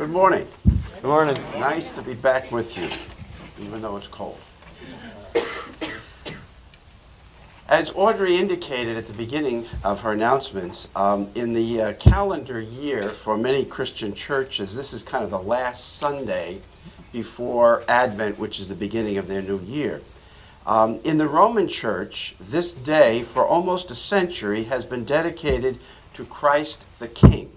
Good morning. Good morning. Nice to be back with you, even though it's cold. As Audrey indicated at the beginning of her announcements, in the calendar year for many Christian churches, this is kind of the last Sunday before Advent, which is the beginning of their new year. In the Roman Church, this day for almost a century has been dedicated to Christ the King.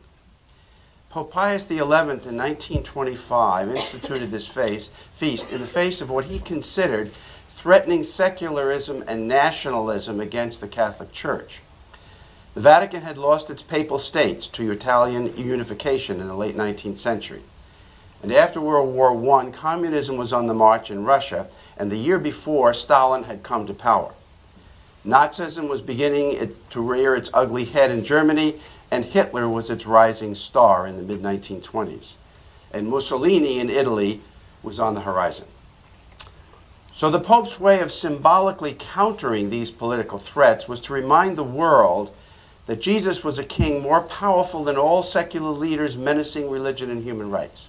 Pope Pius XI in 1925 instituted this feast in the face of what he considered threatening secularism and nationalism against the Catholic Church. The Vatican had lost its papal states to Italian unification in the late 19th century. And after World War I, communism was on the march in Russia, and the year before, Stalin had come to power. Nazism was beginning to rear its ugly head in Germany, and Hitler was its rising star in the mid-1920s. And Mussolini in Italy was on the horizon. So the Pope's way of symbolically countering these political threats was to remind the world that Jesus was a king more powerful than all secular leaders menacing religion and human rights.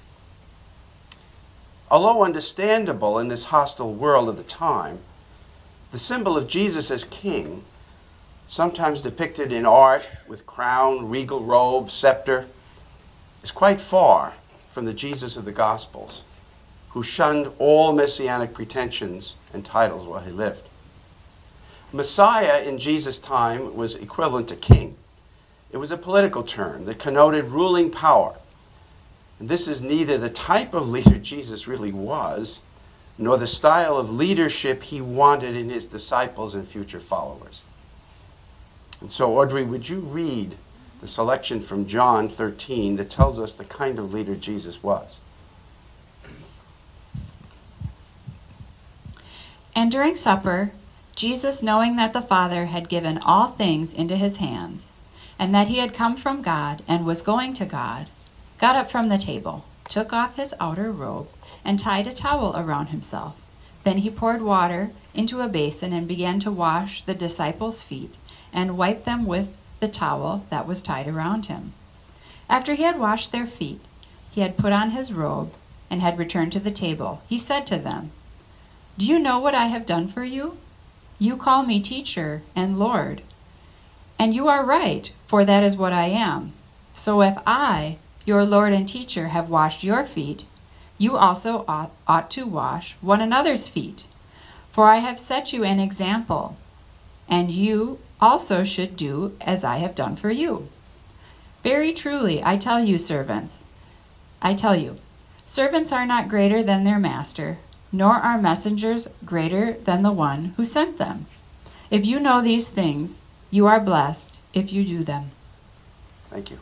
Although understandable in this hostile world of the time, the symbol of Jesus as king, sometimes depicted in art with crown, regal robe, scepter, is quite far from the Jesus of the Gospels, who shunned all messianic pretensions and titles while he lived. Messiah in Jesus' time was equivalent to king. It was a political term that connoted ruling power. And this is neither the type of leader Jesus really was, nor the style of leadership he wanted in his disciples and future followers. And so, Audrey, would you read the selection from John 13 that tells us the kind of leader Jesus was? And during supper, Jesus, knowing that the Father had given all things into his hands, and that he had come from God and was going to God, got up from the table, took off his outer robe, and tied a towel around himself. Then he poured water into a basin and began to wash the disciples' feet and wipe them with the towel that was tied around him. After he had washed their feet, he had put on his robe and had returned to the table. He said to them, "Do you know what I have done for you? You call me teacher and Lord, and you are right, for that is what I am. So if I, your Lord and teacher, have washed your feet, you also ought to wash one another's feet. For I have set you an example, and you also should do as I have done for you. Very truly, I tell you, servants are not greater than their master, nor are messengers greater than the one who sent them. If you know these things, you are blessed if you do them." Thank you.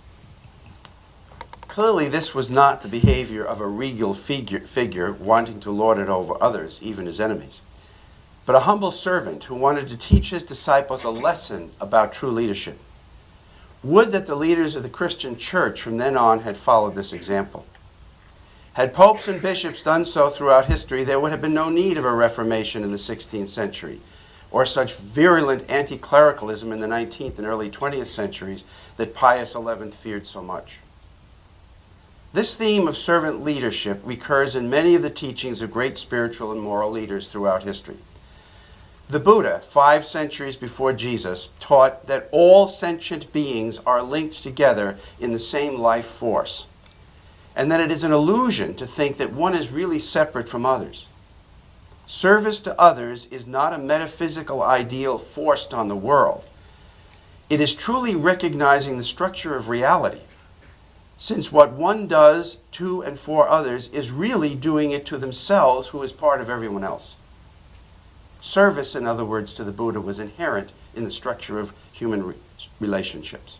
Clearly, this was not the behavior of a regal figure wanting to lord it over others, even his enemies, but a humble servant who wanted to teach his disciples a lesson about true leadership. Would that the leaders of the Christian church from then on had followed this example. Had popes and bishops done so throughout history, there would have been no need of a Reformation in the 16th century, or such virulent anti-clericalism in the 19th and early 20th centuries that Pius XI feared so much. This theme of servant leadership recurs in many of the teachings of great spiritual and moral leaders throughout history. The Buddha, 5 centuries before Jesus, taught that all sentient beings are linked together in the same life force, and that it is an illusion to think that one is really separate from others. Service to others is not a metaphysical ideal forced on the world. It is truly recognizing the structure of reality, since what one does to and for others is really doing it to themselves, who is part of everyone else. Service, in other words, to the Buddha was inherent in the structure of human relationships.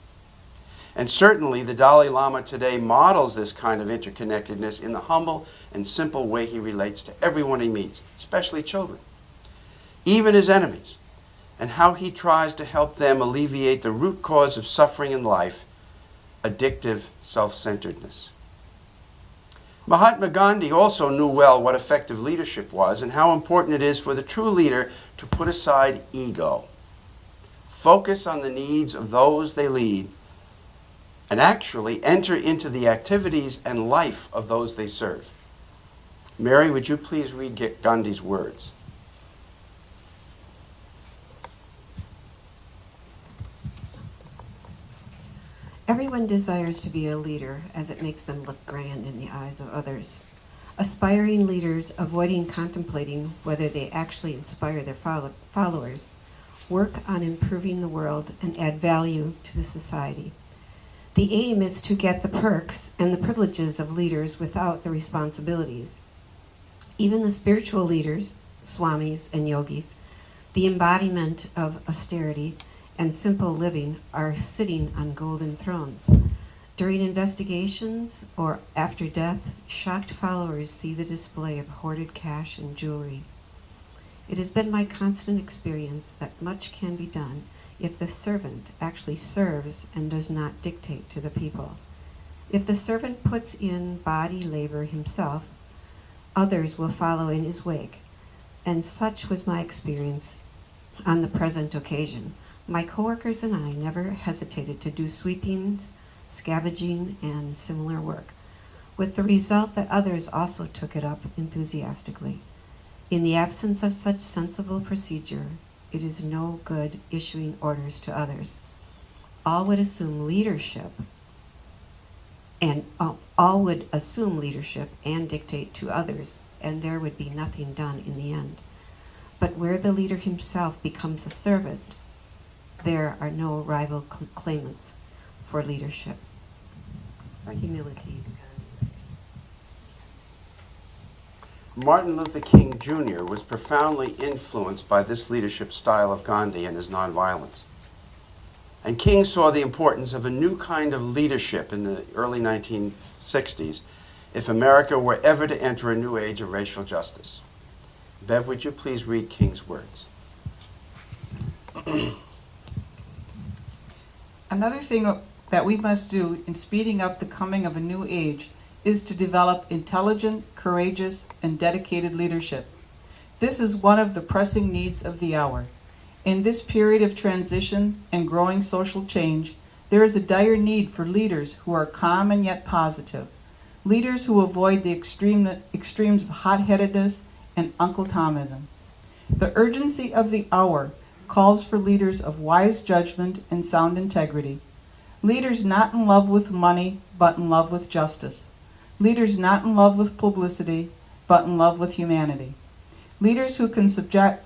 And certainly the Dalai Lama today models this kind of interconnectedness in the humble and simple way he relates to everyone he meets, especially children, even his enemies, and how he tries to help them alleviate the root cause of suffering in life, addictive self-centeredness. Mahatma Gandhi also knew well what effective leadership was and how important it is for the true leader to put aside ego, focus on the needs of those they lead, and actually enter into the activities and life of those they serve. Mary, would you please read Gandhi's words? Everyone desires to be a leader as it makes them look grand in the eyes of others. Aspiring leaders, avoiding contemplating whether they actually inspire their followers, work on improving the world and add value to the society. The aim is to get the perks and the privileges of leaders without the responsibilities. Even the spiritual leaders, swamis and yogis, the embodiment of austerity and simple living, are sitting on golden thrones. During investigations or after death, shocked followers see the display of hoarded cash and jewelry. It has been my constant experience that much can be done if the servant actually serves and does not dictate to the people. If the servant puts in body labor himself, others will follow in his wake. And such was my experience on the present occasion. My coworkers and I never hesitated to do sweepings, scavenging, and similar work, with the result that others also took it up enthusiastically. In the absence of such sensible procedure, it is no good issuing orders to others. All would assume leadership and dictate to others, and there would be nothing done in the end. But where the leader himself becomes a servant, there are no rival claimants for leadership. Humility. Martin Luther King Jr. was profoundly influenced by this leadership style of Gandhi and his nonviolence. And King saw the importance of a new kind of leadership in the early 1960s if America were ever to enter a new age of racial justice. Bev, would you please read King's words? Another thing that we must do in speeding up the coming of a new age is to develop intelligent, courageous, and dedicated leadership. This is one of the pressing needs of the hour. In this period of transition and growing social change, there is a dire need for leaders who are calm and yet positive, leaders who avoid the extremes of hot-headedness and Uncle Tomism. The urgency of the hour calls for leaders of wise judgment and sound integrity, leaders not in love with money, but in love with justice, leaders not in love with publicity, but in love with humanity, leaders who can subject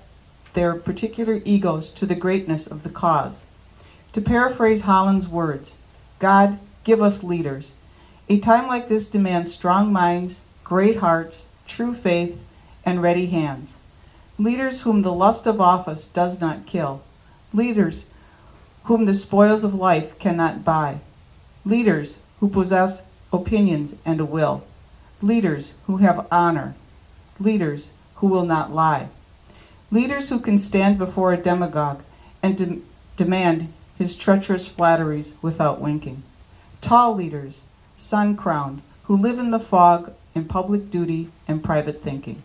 their particular egos to the greatness of the cause. To paraphrase Holland's words, God, give us leaders. A time like this demands strong minds, great hearts, true faith, and ready hands. Leaders whom the lust of office does not kill. Leaders whom the spoils of life cannot buy. Leaders who possess opinions and a will. Leaders who have honor. Leaders who will not lie. Leaders who can stand before a demagogue and demand his treacherous flatteries without winking. Tall leaders, sun-crowned, who live in the fog in public duty and private thinking.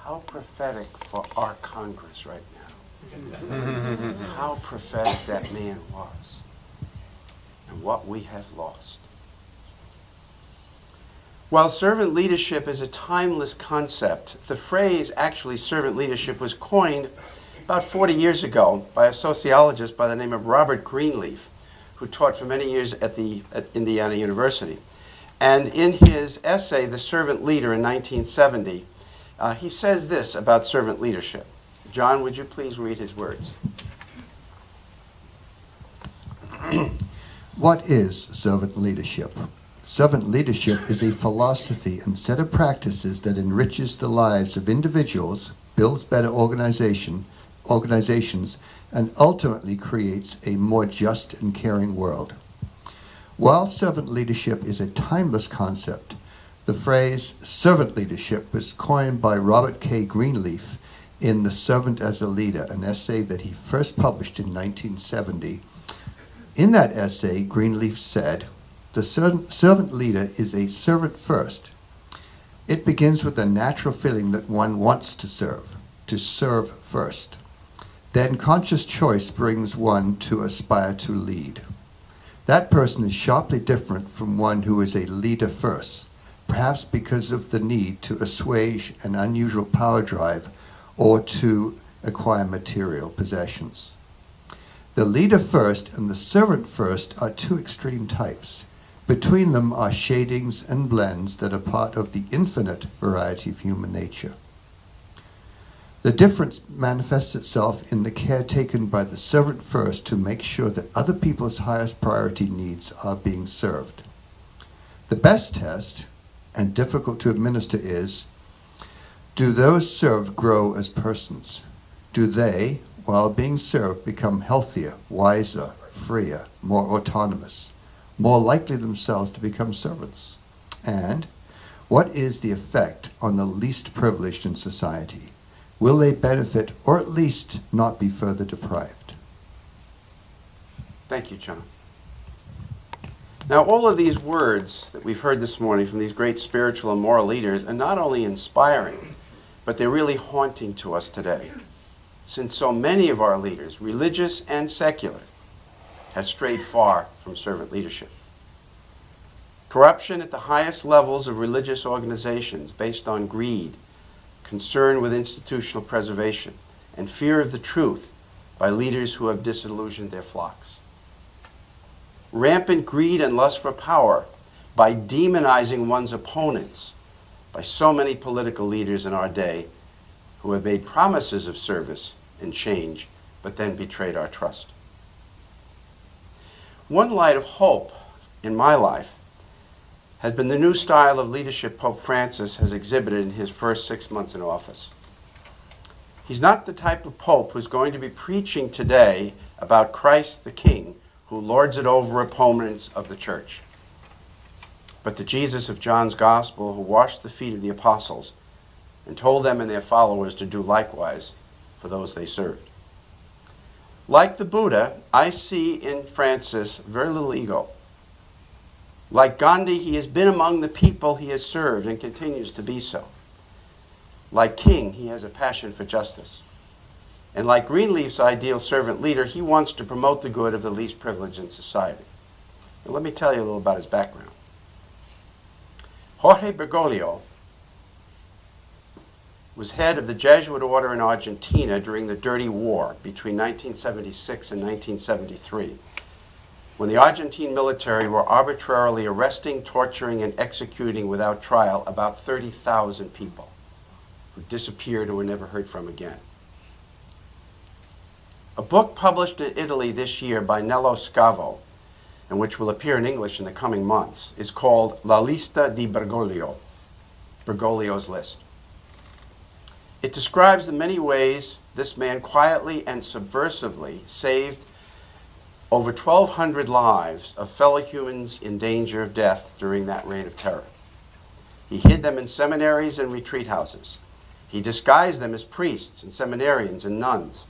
How prophetic for our Congress right now. How prophetic that man was. And what we have lost. While servant leadership is a timeless concept, the phrase, actually, servant leadership was coined about 40 years ago by a sociologist by the name of Robert Greenleaf, who taught for many years at Indiana University. And in his essay, The Servant Leader, in 1970, he says this about servant leadership. John, would you please read his words? What is servant leadership? Servant leadership is a philosophy and set of practices that enriches the lives of individuals, builds better organizations, and ultimately creates a more just and caring world. While servant leadership is a timeless concept, the phrase servant leadership was coined by Robert K. Greenleaf in The Servant as a Leader, an essay that he first published in 1970. In that essay, Greenleaf said, "The servant leader is a servant first. It begins with a natural feeling that one wants to serve first. then conscious choice brings one to aspire to lead. That person is sharply different from one who is a leader first, perhaps because of the need to assuage an unusual power drive or to acquire material possessions. The leader first and the servant first are two extreme types. Between them are shadings and blends that are part of the infinite variety of human nature. The difference manifests itself in the care taken by the servant first to make sure that other people's highest priority needs are being served. The best test, and difficult to administer, is, do those served grow as persons? Do they, while being served, become healthier, wiser, freer, more autonomous, more likely themselves to become servants? And what is the effect on the least privileged in society? Will they benefit or at least not be further deprived? Thank you, John. Now, all of these words that we've heard this morning from these great spiritual and moral leaders are not only inspiring, but they're really haunting to us today, since so many of our leaders, religious and secular, have strayed far from servant leadership. Corruption at the highest levels of religious organizations based on greed, concern with institutional preservation, and fear of the truth by leaders who have disillusioned their flocks. Rampant greed and lust for power by demonizing one's opponents by so many political leaders in our day who have made promises of service and change, but then betrayed our trust. One light of hope in my life has been the new style of leadership Pope Francis has exhibited in his first 6 months in office. He's not the type of Pope who's going to be preaching today about Christ the King, who lords it over opponents of the church, but the Jesus of John's Gospel, who washed the feet of the apostles and told them and their followers to do likewise for those they served. Like the Buddha, I see in Francis very little ego. Like Gandhi, he has been among the people he has served and continues to be so. Like King, he has a passion for justice. And like Greenleaf's ideal servant leader, he wants to promote the good of the least privileged in society. Now, let me tell you a little about his background. Jorge Bergoglio was head of the Jesuit order in Argentina during the Dirty War between 1976 and 1973, when the Argentine military were arbitrarily arresting, torturing, and executing without trial about 30,000 people who disappeared or were never heard from again. A book published in Italy this year by Nello Scavo, and which will appear in English in the coming months, is called La Lista di Bergoglio, Bergoglio's List. It describes the many ways this man quietly and subversively saved over 1,200 lives of fellow humans in danger of death during that reign of terror. He hid them in seminaries and retreat houses. He disguised them as priests and seminarians and nuns.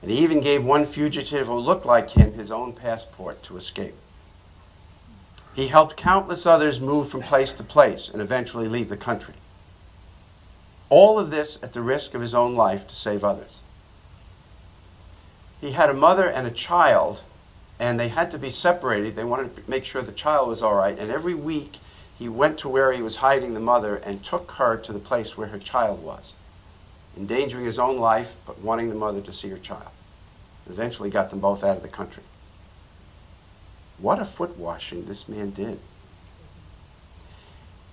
And he even gave one fugitive who looked like him his own passport to escape. He helped countless others move from place to place and eventually leave the country. All of this at the risk of his own life to save others. He had a mother and a child, and they had to be separated. They wanted to make sure the child was all right, and every week he went to where he was hiding the mother and took her to the place where her child was, endangering his own life, but wanting the mother to see her child. Eventually got them both out of the country. What a foot washing this man did.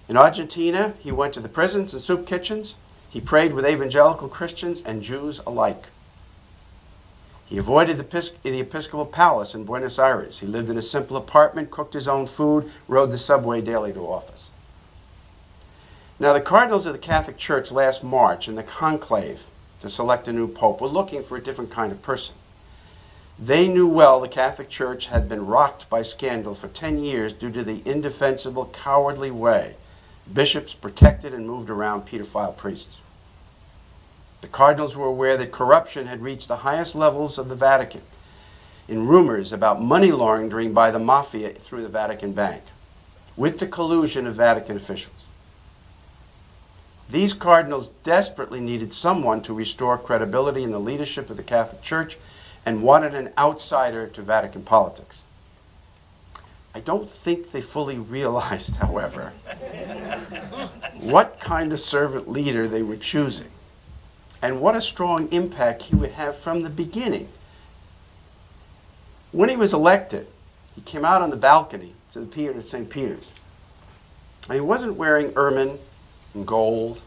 In Argentina, he went to the prisons and soup kitchens. He prayed with evangelical Christians and Jews alike. He avoided the Episcopal Palace in Buenos Aires. He lived in a simple apartment, cooked his own food, rode the subway daily to office. Now, the cardinals of the Catholic Church last March in the conclave to select a new pope were looking for a different kind of person. They knew well the Catholic Church had been rocked by scandal for 10 years due to the indefensible, cowardly way bishops protected and moved around pedophile priests. The cardinals were aware that corruption had reached the highest levels of the Vatican in rumors about money laundering by the mafia through the Vatican Bank, with the collusion of Vatican officials. These cardinals desperately needed someone to restore credibility in the leadership of the Catholic Church and wanted an outsider to Vatican politics. I don't think they fully realized, however, what kind of servant leader they were choosing and what a strong impact he would have from the beginning. When he was elected, he came out on the balcony to the Pier of St. Peter's. And he wasn't wearing ermine and gold.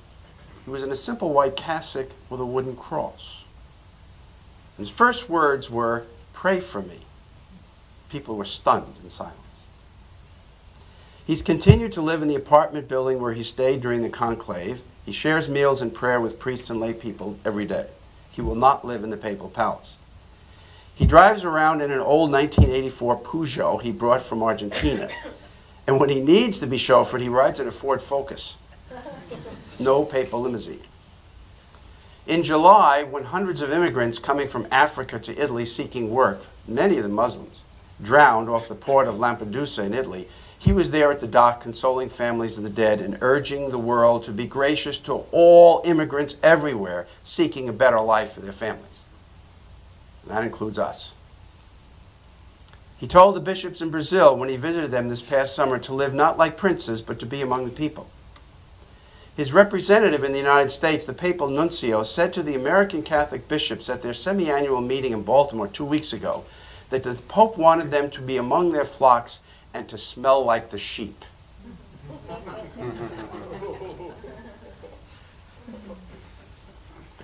He was in a simple white cassock with a wooden cross. His first words were, "Pray for me." People were stunned in silence. He's continued to live in the apartment building where he stayed during the conclave. He shares meals and prayer with priests and lay people every day. He will not live in the papal palace. He drives around in an old 1984 Peugeot he brought from Argentina. And when he needs to be chauffeured, he rides in a Ford Focus. No papal limousine. In July, when hundreds of immigrants coming from Africa to Italy seeking work, many of them Muslims, drowned off the port of Lampedusa in Italy, he was there at the dock consoling families of the dead and urging the world to be gracious to all immigrants everywhere seeking a better life for their families. And that includes us. He told the bishops in Brazil when he visited them this past summer to live not like princes, but to be among the people. His representative in the United States, the papal nuncio, said to the American Catholic bishops at their semi-annual meeting in Baltimore 2 weeks ago that the Pope wanted them to be among their flocks and to smell like the sheep.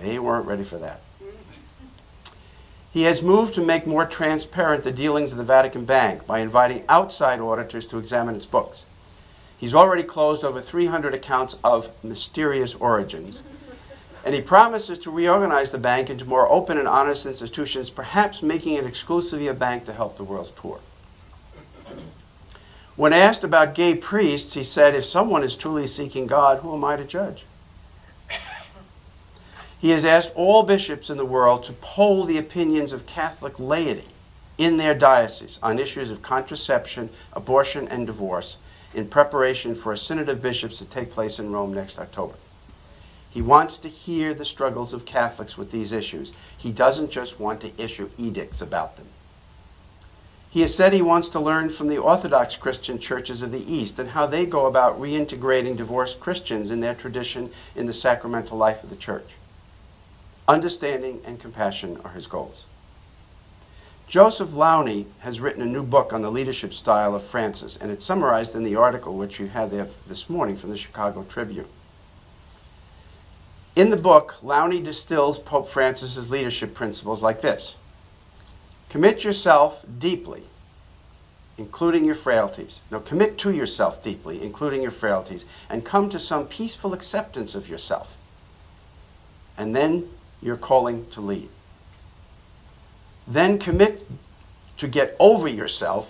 They weren't ready for that. He has moved to make more transparent the dealings of the Vatican Bank by inviting outside auditors to examine its books. He's already closed over 300 accounts of mysterious origins, and he promises to reorganize the bank into more open and honest institutions, perhaps making it exclusively a bank to help the world's poor. When asked about gay priests, he said, "If someone is truly seeking God, who am I to judge?" He has asked all bishops in the world to poll the opinions of Catholic laity in their diocese on issues of contraception, abortion, and divorce in preparation for a synod of bishops to take place in Rome next October. He wants to hear the struggles of Catholics with these issues. He doesn't just want to issue edicts about them. He has said he wants to learn from the Orthodox Christian churches of the East and how they go about reintegrating divorced Christians in their tradition in the sacramental life of the Church. Understanding and compassion are his goals. Joseph Lowney has written a new book on the leadership style of Francis, and it's summarized in the article which you had there this morning from the Chicago Tribune. In the book, Lowney distills Pope Francis's leadership principles like this: commit yourself deeply, including your frailties. No, commit to yourself deeply, including your frailties, and come to some peaceful acceptance of yourself. And then you're calling to lead. Then commit to get over yourself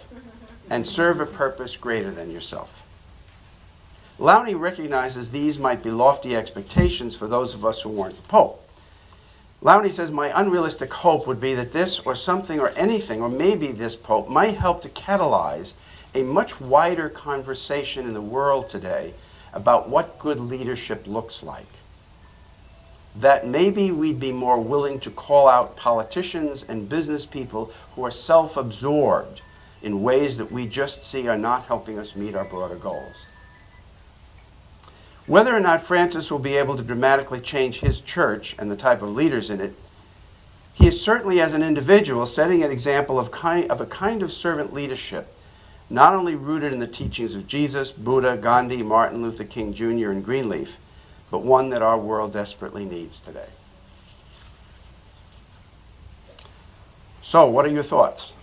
and serve a purpose greater than yourself. Lowney recognizes these might be lofty expectations for those of us who weren't the Pope. Lowney says, my unrealistic hope would be that this or something or anything, or maybe this Pope, might help to catalyze a much wider conversation in the world today about what good leadership looks like. That maybe we'd be more willing to call out politicians and business people who are self-absorbed in ways that we just see are not helping us meet our broader goals. Whether or not Francis will be able to dramatically change his church and the type of leaders in it, he is certainly, as an individual, setting an example of a kind of servant leadership, not only rooted in the teachings of Jesus, Buddha, Gandhi, Martin Luther King Jr., and Greenleaf, but one that our world desperately needs today. So, what are your thoughts?